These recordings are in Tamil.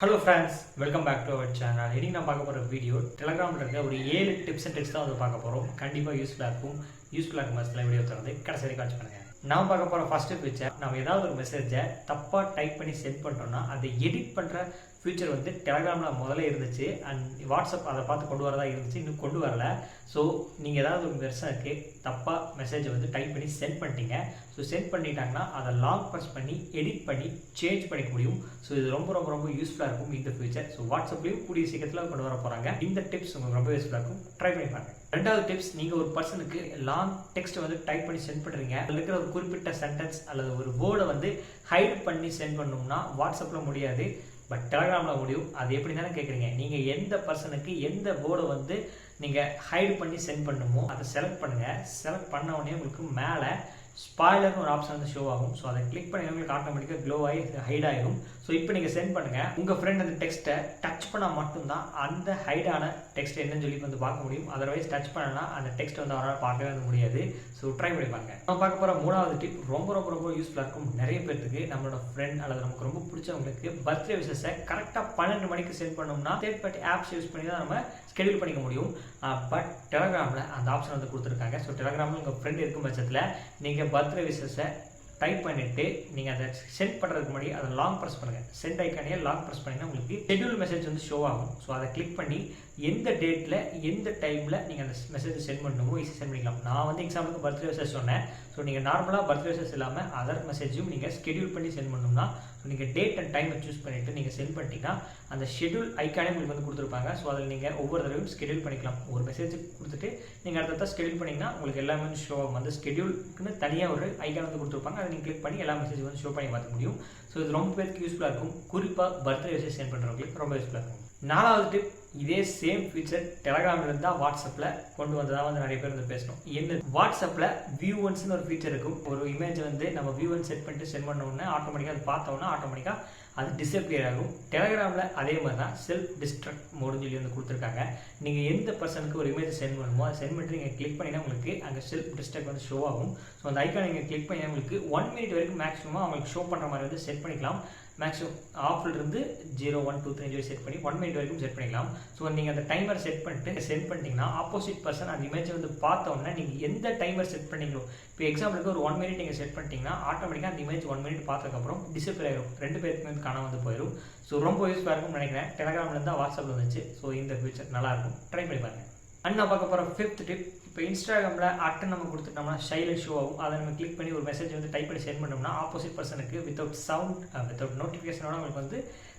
Hello friends, welcome back to our channel. இன்னைக்கு நான் பார்க்க போற வீடியோ டெலகிராம்ல இருக்க ஒரு 7 டிப்ஸ் அண்ட் ட்ரிக்ஸ் தான் வந்து பார்க்க போறோம். கண்டிப்பா யூஸ்ஃபுல்லா இருக்கும் மஸ்ட்ல வீடியோ தொடர்ந்து கடைசி வரைக்கும் வாட்ச் பண்ணுங்க. நான் பார்க்க போற ஃபர்ஸ்ட் ஃபீச்சர், நம்ம ஏதாவது ஒரு மெசேஜை தப்பா டைப் பண்ணி சென்ட் பண்றோம்னா அதை எடிட் பண்ற ஃபீச்சர் வந்து டெலகிராம்ல முதல்ல இருந்துச்சு அண்ட் வாட்ஸ்அப் அதை பார்த்து கொண்டு வரதா இருந்துச்சு, இன்னும் கொண்டு வரல. ஸோ நீங்கள் ஏதாவது ஒரு பெருசாக தப்பாக மெசேஜை வந்து டைப் பண்ணி சென்ட் பண்ணிட்டீங்க. ஸோ சென்ட் பண்ணிட்டாங்கன்னா அதை லாங் ப்ரெஸ் பண்ணி எடிட் பண்ணி சேஞ்ச் பண்ணிக்க முடியும். ஸோ இது ரொம்ப யூஸ்ஃபுல்லாக இருக்கும் இந்த ஃபீச்சர். ஸோ வாட்ஸ்அப்லேயும் கூடிய சீக்கிரத்தில் கொண்டு வர போகிறாங்க. இந்த டிப்ஸ் உங்களுக்கு ரொம்ப யூஸ்ஃபுல்லாக இருக்கும், ட்ரை பண்ணி பாருங்க. ரெண்டாவது டிப்ஸ், நீங்கள் ஒரு பர்சனுக்கு லாங் டெக்ஸ்ட் வந்து டைப் பண்ணி சென்ட் பண்ணுறீங்க. அதில் இருக்கிற ஒரு குறிப்பிட்ட சென்டென்ஸ் அல்லது ஒரு வேர்டை வந்து ஹைட் பண்ணி சென்ட் பண்ணணும்னா வாட்ஸ்அப்பில் முடியாது, பட் டெலகிராமில் முடியும். அது எப்படி தானே கேட்குறீங்க, நீங்கள் எந்த பர்சனுக்கு எந்த வேர்டை வந்து நீங்கள் ஹைட் பண்ணி சென்ட் பண்ணணுமோ அதை செலக்ட் பண்ணுங்கள். செலக்ட் பண்ண உடனே உங்களுக்கு மேலே ஸ்பாய்லர்னு ஒரு ஆப்ஷன் வந்து ஷோ ஆகும். ஸோ அதை கிளிக் பண்ணி உங்களுக்கு ஆட்டோமேட்டிக்காக க்ளோ ஆகி ஹைட் ஆகிடும். ஸோ இப்போ நீங்கள் சென்ட் பண்ணுங்கள். உங்கள் ஃப்ரெண்ட் அந்த டெக்ஸ்ட்டை டச் பண்ணால் மட்டும்தான் அந்த ஹைடான டெக்ஸ்ட் என்னன்னு சொல்லி வந்து பார்க்க முடியும். அதர்வைஸ் டச் பண்ணனா அந்த டெக்ஸ்ட் வந்து அவரால் பார்க்கவே வந்து முடியாது. ஸோ ட்ரை பண்ணி பாருங்க. நம்ம பார்க்க போகிற மூணாவது டிப் ரொம்ப யூஸ்ஃபுல்லாக இருக்கும் நிறைய பேருக்கு. நம்மளோட ஃப்ரெண்ட் அல்லது நமக்கு ரொம்ப பிடிச்சவங்களுக்கு பர்த்டே விஷஸை கரெக்டாக 12 மணிக்கு சென்ட் பண்ணோம்னா தேர்ட் பார்ட்டி ஆப்ஸ் யூஸ் பண்ணி தான் நம்ம ஸ்கெடியூல் பண்ணிக்க முடியும். பட் டெலகிராமில் அந்த ஆப்ஷன் வந்து கொடுத்துருக்காங்க. ஸோ டெலகிராமில் உங்கள் ஃப்ரெண்ட் இருக்கும் பட்சத்தில் நீங்கள் பர்த்டே விஷஸை டைப் பண்ணிவிட்டு நீங்கள் அதை சென்ட் பண்ணுறதுக்கு முன்னாடி அதை லாங் ப்ரெஸ் பண்ணுங்கள். சென்ட் ஐக்கானே லாங் ப்ரெஸ் பண்ணிங்கன்னா உங்களுக்கு ஷெட்யூல் மெசேஜ் வந்து ஷோ ஆகும். ஸோ அதை கிளிக் பண்ணி எந்த டேட்டில் எந்த டைமில் நீங்கள் அந்த மெசேஜ் சென்ட் பண்ணணுமோ ஈஸி சென்ட் பண்ணிக்கலாம். நான் வந்து எக்ஸாம்பிளுக்கு பர்த்டே மெசேஜ் சொன்னேன். ஸோ நீங்கள் நார்மலாக பர்த்டே மெசேஜ் இல்லாமல் அதர் மெசேஜும் நீங்கள் ஸ்கெடியூல் பண்ணி சென்ட் பண்ணணும்னா ஸோ நீங்கள் டேட் அண்ட் டைமை சூஸ் பண்ணிவிட்டு நீங்கள் சென்ட் பண்ணிட்டீங்கன்னா அந்த ஷெட்யூல் ஐக்கானே உங்களுக்கு வந்து கொடுத்துருப்பாங்க. ஸோ அதில் நீங்கள் ஒவ்வொரு தடவையும் ஸ்கெடியூல் பண்ணிக்கலாம். ஒரு மெசேஜ் கொடுத்துட்டு நீங்கள் அடுத்த ஸ்கெடியூல் பண்ணிங்கன்னா உங்களுக்கு எல்லாமே ஷோ ஆகும். அந்த ஸ்கெடியூலுக்குன்னு தனியாக ஒரு ஐக்கான் வந்து கொடுத்துருப்பாங்க. அதை நீங்கள் கிளிக் பண்ணி எல்லா மெசேஜ் வந்து ஷோ பண்ணி பார்க்க முடியும். ஸோ இது ரொம்ப பேருக்கு யூஸ்ஃபுல்லாக இருக்கும். குறிப்பாக பர்த்டே மெசேஜ் சென்ட் பண்ணுறவங்களுக்கு ரொம்ப யூஸ்ஃபுல்லாக இருக்கும். நாலாவது டிப், இதே சேம் ஃபீச்சர் டெலகிராமில் இருந்தால் வாட்ஸ்அப்பில் கொண்டு வந்ததாக வந்து நிறைய பேர் வந்து பேசணும். என்ன வாட்ஸ்அப்பில் வியூ ஒன்ஸ்னு ஒரு ஃபீச்சர் இருக்கும். ஒரு இமேஜ் வந்து நம்ம வியூ ஒன் செட் பண்ணிட்டு சென்ட் பண்ணோன்னே ஆட்டோமேட்டிக்காக அது பார்த்தோன்னா ஆட்டோமேட்டிக்காக அது டிஸப்பியர் ஆகும். டெலகிராமில் அதே மாதிரி தான் செல்ஃப் டிஸ்ட்ரக்ட் மோடுன்னு சொல்லி வந்து கொடுத்துருக்காங்க. நீங்கள் எந்த பர்சனுக்கு ஒரு இமேஜ் சென்ட் பண்ணுமோ அதை சென்ட் பண்ணிட்டு நீங்கள் கிளிக் பண்ணினா உங்களுக்கு அங்கே செல்ஃப் டிஸ்ட்ரக்ட் வந்து ஷோ ஆகும். ஸோ அந்த ஐக்கான் நீங்கள் கிளிக் பண்ணி உங்களுக்கு 1 மினிட் வரைக்கும் மேக்ஸிமம் அவங்களுக்கு ஷோ பண்ணுற மாதிரி வந்து செட் பண்ணிக்கலாம். மேக்ஸிமம் ஆஃபில் இருந்து 0, 1, 2, 3 செட் பண்ணி 1 மினிட் வரைக்கும் செட் பண்ணிக்கலாம். ஸோ நீங்கள் அந்த டைமர் செட் பண்ணிட்டு சென்ட் பண்ணிட்டீங்கன்னா ஆப்போசிட் பர்சன் அந்த இமேஜை வந்து பார்த்தோன்னா நீங்கள் எந்த டைமர் செட் பண்ணீங்களோ, இப்போ எக்ஸாம்பிளுக்கு ஒரு 1 மினிட் நீங்கள் செட் பண்ணிட்டீங்கன்னா ஆட்டோமேட்டிக்காக அந்த இமேஜ் 1 மினிட் பார்த்ததுக்கப்புறம் டிஸப்பியர் ஆயிடும். 2 பேருக்கு வந்து காணாம வந்து போயிடும். ஸோ ரொம்ப யூஸ்ஃபுல்லாக இருக்கும்னு நினைக்கிறேன். டெலகிராமில் தான் வாட்ஸ்அப்பில் வந்துச்சு. ஸோ இந்த ஃபீச்சர் நல்லாயிருக்கும், ட்ரை பண்ணி பாருங்க. அண்ட் நான் பார்க்க போகிற 5th டிப், இப்போ இன்ஸ்டாகிராமில் அட்டன் நம்ம கொடுத்துட்டோம்னா சைலண்ட் ஷோ ஆகும். அதை நம்ம கிளிக் பண்ணி ஒரு மெசேஜ் வந்து டைப் பண்ணி சென்ட் பண்ணோம்னா ஆப்போசிட் பர்சனுக்கு வித்தவுட் சவுண்ட் வித்தவுட் நோட்டிஃபிகேஷனோட உங்களுக்கு வந்து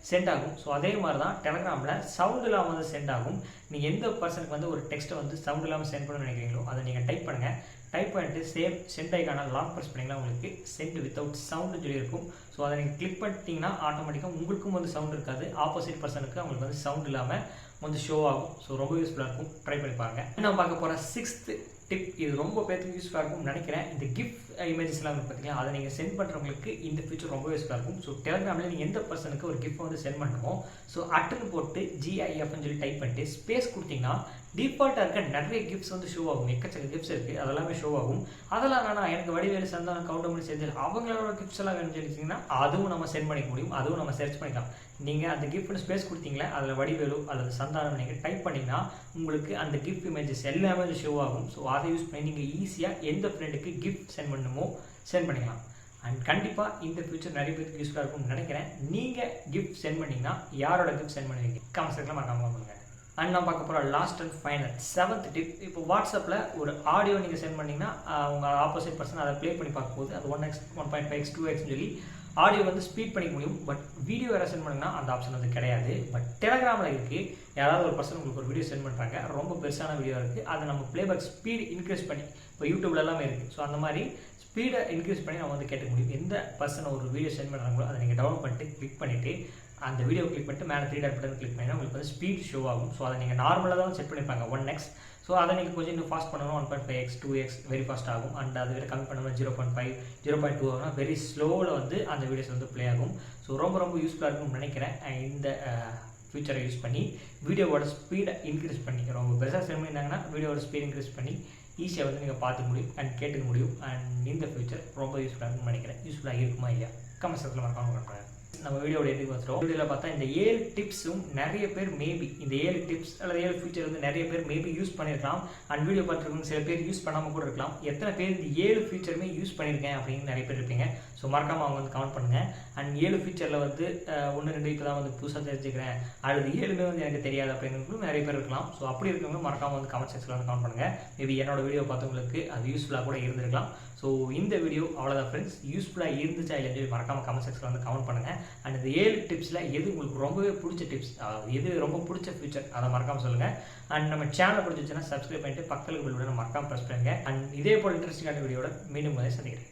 சென்ட் ஆகும். ஸோ அதே மாதிரி தான் டெலகிராமில் சவுண்ட் இல்லாமல் வந்து சென்ட் ஆகும். நீங்கள் எந்த பர்சனுக்கு வந்து ஒரு டெக்ஸ்ட்டை வந்து சவுண்ட் இல்லாமல் சென்ட் பண்ணணும்னு நினைக்கிறீங்களோ அதை நீங்கள் டைப் பண்ணுங்கள். டைப் பண்ணிட்டு சேம் சென்ட் ஐக்கான லாங் ப்ரெஸ் பண்ணிங்கன்னா உங்களுக்கு சென்ட் வித்தவுட் சவுண்டு சொல்லி இருக்கும். ஸோ அதை நீங்கள் கிளிக் பண்ணிட்டீங்கன்னா ஆட்டோமேட்டிக்காக உங்களுக்கும் வந்து சவுண்ட் இருக்காது, ஆப்போசிட் பர்சனுக்கு அவங்களுக்கு வந்து சவுண்ட் இல்லாமல் வந்து ஷோ ஆகும். ஸோ ரொம்ப யூஸ்ஃபுல்லாக இருக்கும், ட்ரை பண்ணி பாருங்க. நான் பார்க்க போகிற 6th டிப், இது ரொம்ப பேருக்கு யூஸ்ஃபுல்லாக இருக்கும்னு நினைக்கிறேன். இந்த கிஃப்ட் இமேஜஸ்லாம் பார்த்தீங்கன்னா அதை நீங்கள் சென்ட் பண்ணுறவங்களுக்கு இந்த ஃபீச்சர் ரொம்ப யூஸ்ஃபுல்லாக இருக்கும். ஸோ டெலகிராமில் நீங்கள் எந்த பர்சனுக்கு ஒரு கிஃப்ட் வந்து சென்ட் பண்ணணுமோ ஸோ அட்டன் போட்டு GIFன்னு சொல்லி டைப் பண்ணிட்டு ஸ்பேஸ் கொடுத்தீங்கன்னா டிஃபால்ட்டாக இருக்க நிறைய கிஃப்ட்ஸ் வந்து ஷோ ஆகும். எக்கச்சக்க கிஃப்ட்ஸ் இருக்குது, அதெல்லாமே ஷோ ஆகும். அதெல்லாம் வேணாம், எனக்கு வடிவேலு சந்தானம் கவுண்டமணி செஞ்சு அவங்களோட கிஃப்ட்ஸ் எல்லாம் வேணும்னு சொல்லிச்சிங்கன்னா அதுவும் நம்ம சென்ட் பண்ணிக்க முடியும். அதுவும் நம்ம சர்ச் பண்ணிக்கலாம். நீங்கள் அந்த கிஃப்ட்னு ஸ்பேஸ் கொடுத்தீங்களே அதில் வடிவேலு அல்லது சந்தானம் நீங்கள் டைப் பண்ணிங்கன்னா உங்களுக்கு அந்த கிஃப்ட் இமேஜஸ் எல்லாமே ஷோ ஆகும். ஸோ அதை யூஸ் பண்ணி நீங்கள் ஈஸியாக எந்த ஃப்ரெண்டுக்கு கிஃப்ட் சென்ட் பண்ணணுமோ சென்ட் பண்ணிக்கலாம். அண்ட் கண்டிப்பாக இந்த ஃபியூச்சர் நிறைய பேருக்கு யூஸ்ஃபுல்லாக இருக்கும்னு நினைக்கிறேன். நீங்கள் கிஃப்ட் சென்ட் பண்ணிங்கன்னா யாரோட கிஃப்ட் சென்ட் பண்ணுவீங்க கமெண்ட் செக்ஷனில் மறக்காம பண்ணுங்க. அண்ட் நான் பார்க்க போகிற last and final 7th tip, இப்போ வாட்ஸ்அப்பில் ஒரு ஆடியோ நீங்கள் சென்ட் பண்ணிங்கன்னா உங்கள் ஆப்போசிட் பர்சன் அதை ப்ளே பண்ணி பார்க்கும்போது அது 1x 1.5x 2x சொல்லி ஆடியோ வந்து ஸ்பீட் பண்ணிக்க முடியும். பட் வீடியோ வேறு சென்ட் பண்ணிங்கன்னா அந்த ஆப்ஷன் வந்து கிடையாது. பட் டெலகிராமில் இருக்குது. யாராவது ஒரு பர்சன் உங்களுக்கு ஒரு வீடியோ சென்ட் பண்ணுறாங்க, ரொம்ப பெருசான வீடியோ இருக்குது, அதை நம்ம ப்ளேபேக் ஸ்பீட் இன்க்ரீஸ் பண்ணி இப்போ யூடியூப்ல எல்லாமே இருக்குது. ஸோ அந்த மாதிரி ஸ்பீடை இன்க்ரீஸ் பண்ணி நம்ம வந்து கேட்க முடியும். எந்த பர்சன் ஒரு வீடியோ சென்ட் பண்ணுறாங்களோ அதை நீங்கள் டவுன்லோட் பண்ணிட்டு கிளிக் பண்ணிவிட்டு அந்த வீடியோ கிளிக் பண்ணிட்டு மேலே 3 டாட் பட்டன் கிளிக் பண்ணினா உங்களுக்கு வந்து ஸ்பீட் ஷோ ஆகும். ஸோ அதை நீங்கள் நார்மலாக தான் செட் பண்ணியிருப்பாங்க 1x. ஸோ அதை நீங்கள் கொஞ்சம் இன்னும் ஃபாஸ்ட் பண்ணணும் 1.5x 2x வெரி ஃபாஸ்ட் ஆகும். அண்ட் அதை விட கம்மி பண்ணணும் 0.5 0.2 ஆகும்னா வெரி ஸ்லோவில் வந்து அந்த வீடியோஸ் வந்து ப்ளே ஆகும். ஸோ ரொம்ப யூஸ்ஃபுல்லாக இருக்கும்னு நினைக்கிறேன். இந்த ஃபியூச்சரை யூஸ் பண்ணி வீடியோவோட ஸ்பீடை இன்க்ரீஸ் பண்ணி ரொம்ப பெருசாக சென்ட் பண்ணியிருந்தாங்கன்னா வீடியோவோட ஸ்பீட் இன்க்ரீஸ் பண்ணி ஈஸியாக வந்து நீங்கள் பார்த்துக்க முடியும் அண்ட் கேட்டுக்க முடியும். அண்ட் இந்த ஃபியூச்சர் ரொம்ப யூஸ்ஃபுல்லாக இருக்கும்னு நினைக்கிறேன். யூஸ்ஃபுல்லாக இருக்குமா இல்லையா கமெண்ட் செக்ஷனில் மறக்காம பண்ணுறேன். நம்ம வீடியோட எதுக்கு வந்துடும் வீடியோவில் பார்த்தா இந்த 7 டிப்ஸும் நிறைய பேர் மேபி இந்த 7 டிப்ஸ் அல்லது 7 ஃபியூச்சர் வந்து நிறைய பேர் மேபி யூஸ் பண்ணியிருக்கலாம். அண்ட் வீடியோ பார்த்துருக்கவங்க சில பேர் யூஸ் பண்ணாமல் கூட இருக்கலாம். எத்தனை பேர் இந்த 7 ஃபியூச்சருமே யூஸ் பண்ணியிருக்கேன் அப்படின்னு நிறைய பேர் இருப்பீங்க. ஸோ மறக்காமல் அவங்க வந்து கமெண்ட் பண்ணுங்கள். அண்ட் 7 ஃபியூச்சரில் வந்து 1-2 இப்போ தான் வந்து புதுசாக தெரிஞ்சுக்கிறேன் அல்லது 7மே வந்து எனக்கு தெரியாது அப்படிங்கிறவங்களும் நிறைய பேர் இருக்கலாம். ஸோ அப்படி இருக்கவங்க மறக்காமல் வந்து கமெண்ட் செக்ஷனில் வந்து கமெண்ட் பண்ணுங்கள். மேபி என்னோட வீடியோ பார்த்தவங்களுக்கு அது யூஸ்ஃபுல்லாக கூட இருந்திருக்கலாம். ஸோ இந்த வீடியோ அவ்வளோதான் ஃப்ரெண்ட்ஸ். யூஸ்ஃபுல்லாக இருந்துச்சா இல்லைன்னு சொல்லி மறக்காமல் கமெண்ட் செக்ஷனில் வந்து கமெண்ட் பண்ணுங்கள். அண்ட் இந்த 7 டிப்ஸில் எது உங்களுக்கு ரொம்பவே பிடிச்ச டிப்ஸ், எது ரொம்ப பிடிச்ச ஃபியூச்சர் அதை மறக்காமல் சொல்லுங்கள். அண்ட் நம்ம சேனலை பிடிச்சிச்சுன்னா சப்ஸ்கிரைப் பண்ணிட்டு பக்கத்தில் பில் மறக்காமல் ப்ரெஸ் பண்ணுங்கள். அண்ட் இதே போல் இன்ட்ரெஸ்டிங்கான வீடியோட மீண்டும் சந்திக்கிறேன்.